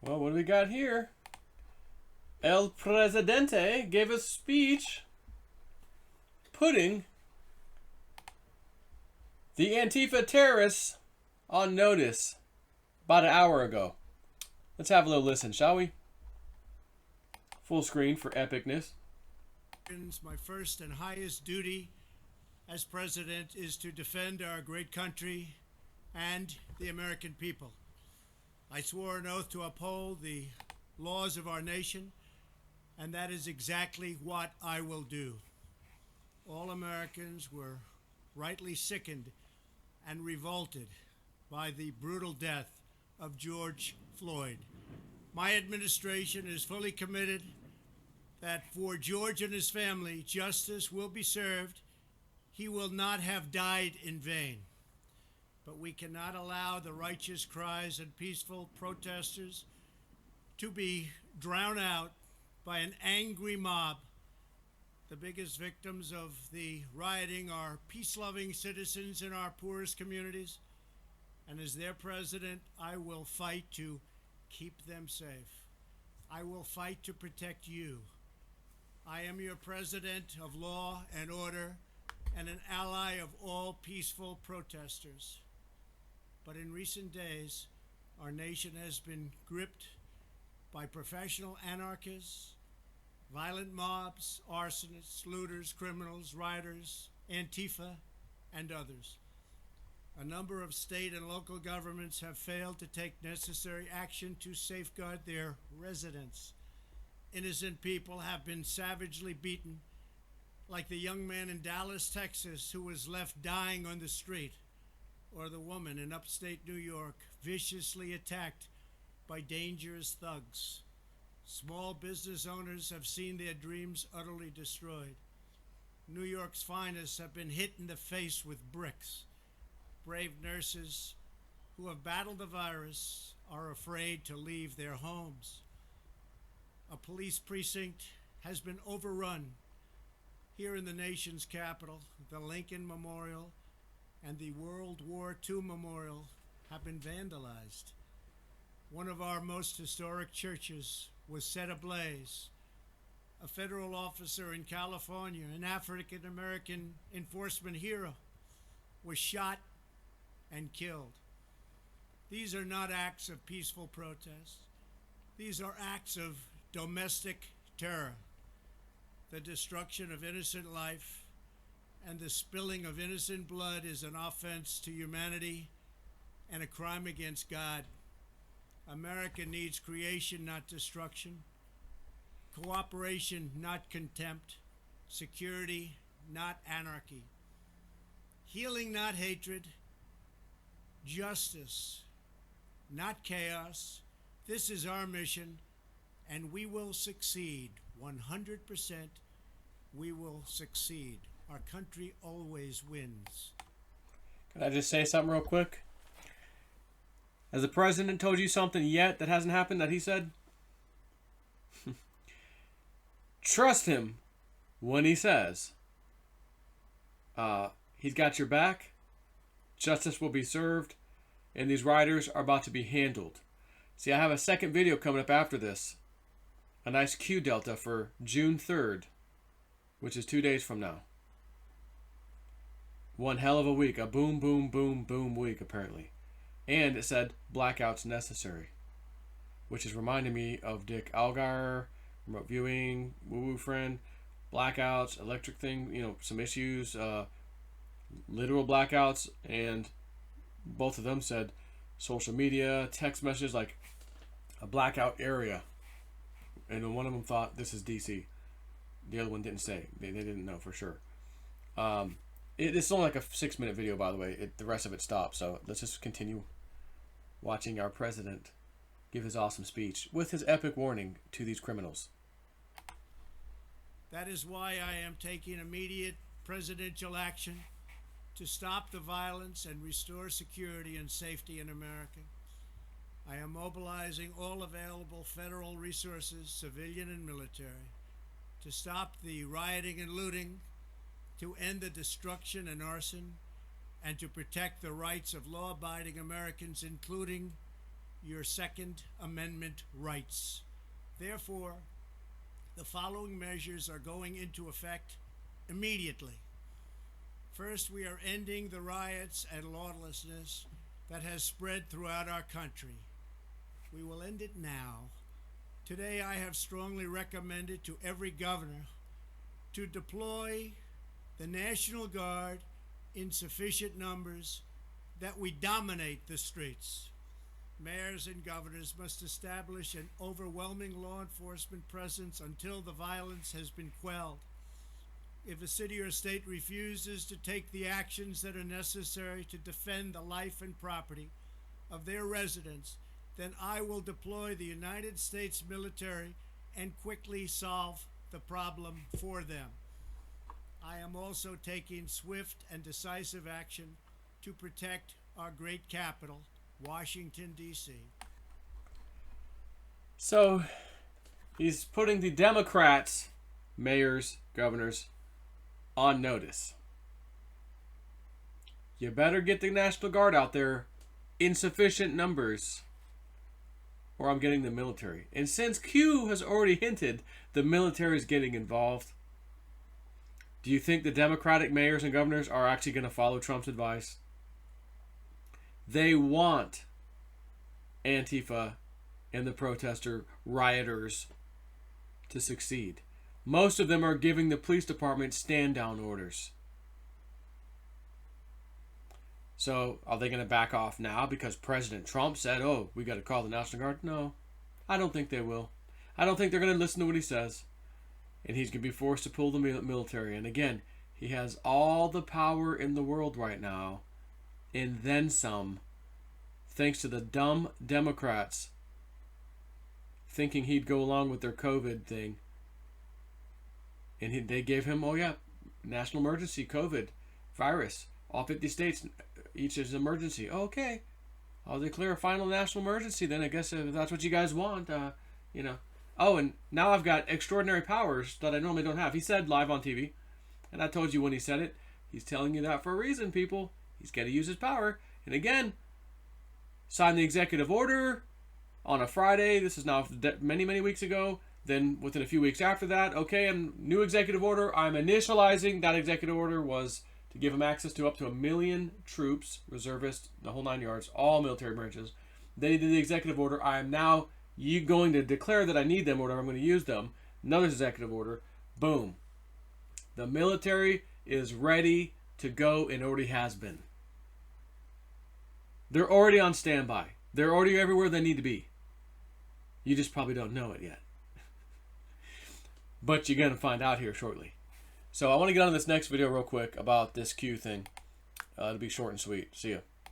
Well, what do we got here? El Presidente gave a speech putting the Antifa terrorists on notice about an hour ago. Let's have a little listen, shall we? Full screen for epicness. My first and highest duty as president is to defend our great country and the American people. I swore an oath to uphold the laws of our nation, and that is exactly what I will do. All Americans were rightly sickened and revolted by the brutal death of George Floyd. My administration is fully committed that for George and his family, justice will be served. He will not have died in vain. But we cannot allow the righteous cries and peaceful protesters to be drowned out by an angry mob. The biggest victims of the rioting are peace-loving citizens in our poorest communities. And as their president, I will fight to keep them safe. I will fight to protect you. I am your president of law and order and an ally of all peaceful protesters. But in recent days, our nation has been gripped by professional anarchists, violent mobs, arsonists, looters, criminals, rioters, Antifa, and others. A number of state and local governments have failed to take necessary action to safeguard their residents. Innocent people have been savagely beaten, like the young man in Dallas, Texas, who was left dying on the street, or the woman in upstate New York viciously attacked by dangerous thugs. Small business owners have seen their dreams utterly destroyed. New York's finest have been hit in the face with bricks. Brave nurses who have battled the virus are afraid to leave their homes. A police precinct has been overrun here in the nation's capital. The Lincoln Memorial and the World War II Memorial have been vandalized. One of our most historic churches was set ablaze. A federal officer in California, an African-American enforcement hero, was shot and killed. These are not acts of peaceful protest. These are acts of domestic terror. The destruction of innocent life and the spilling of innocent blood is an offense to humanity and a crime against God. America needs creation, not destruction. Cooperation, not contempt. Security, not anarchy. Healing, not hatred. Justice, not chaos. This is our mission, and we will succeed. 100%, we will succeed. Our country always wins. Can I just say something real quick? Has the president told you something yet that hasn't happened that he said? Trust him when he says he's got your back, justice will be served, and these riders are about to be handled. See, I have a second video coming up after this. A nice Q Delta for June 3rd, which is 2 days from now. One hell of a week. A boom, boom, boom, boom week, apparently. And it said blackouts necessary, which is reminding me of Dick Algar, remote viewing, woo-woo friend, blackouts, electric thing, some issues, literal blackouts, and both of them said social media, text messages, like a blackout area. And one of them thought this is DC. The other one didn't say. They didn't know for sure. It's only like a 6-minute video, by the way. The rest of it stopped. So let's just continue watching our president give his awesome speech with his epic warning to these criminals. That is why I am taking immediate presidential action to stop the violence and restore security and safety in America. I am mobilizing all available federal resources, civilian and military, to stop the rioting and looting, to end the destruction and arson, and to protect the rights of law-abiding Americans, including your Second Amendment rights. Therefore, the following measures are going into effect immediately. First, we are ending the riots and lawlessness that has spread throughout our country. We will end it now. Today, I have strongly recommended to every governor to deploy the National Guard in sufficient numbers that we dominate the streets. Mayors and governors must establish an overwhelming law enforcement presence until the violence has been quelled. If a city or state refuses to take the actions that are necessary to defend the life and property of their residents, then I will deploy the United States military and quickly solve the problem for them. I am also taking swift and decisive action to protect our great capital, Washington, D.C. So he's putting the Democrats, mayors, governors, on notice. You better get the National Guard out there in sufficient numbers, or I'm getting the military. And since Q has already hinted the military is getting involved, do you think the Democratic mayors and governors are actually going to follow Trump's advice? They want Antifa and the protester rioters to succeed. Most of them are giving the police department stand-down orders. So, are they going to back off now because President Trump said, oh, we got to call the National Guard? No, I don't think they will. I don't think they're going to listen to what he says. And he's going to be forced to pull the military. And again, he has all the power in the world right now, and then some, thanks to the dumb Democrats thinking he'd go along with their COVID thing. And they gave him, oh yeah, national emergency, COVID virus. All 50 states, each is an emergency. Oh, okay. I'll declare a final national emergency then. I guess if that's what you guys want, you know. Oh, and now I've got extraordinary powers that I normally don't have. He said live on TV, and I told you when he said it. He's telling you that for a reason, people. He's got to use his power. And again, sign the executive order on a Friday. This is now many, many weeks ago. Then within a few weeks after that, okay, new executive order. I'm initializing. That executive order was to give him access to up to 1 million troops, reservists, the whole 9 yards, all military branches. Then he did the executive order. I am now going to declare that I need them or whatever. I'm going to use them. Another executive order. Boom. The military is ready to go and already has been. They're already on standby. They're already everywhere they need to be. You just probably don't know it yet. But you're going to find out here shortly. So I want to get on this next video real quick about this Q thing. It'll be short and sweet. See ya.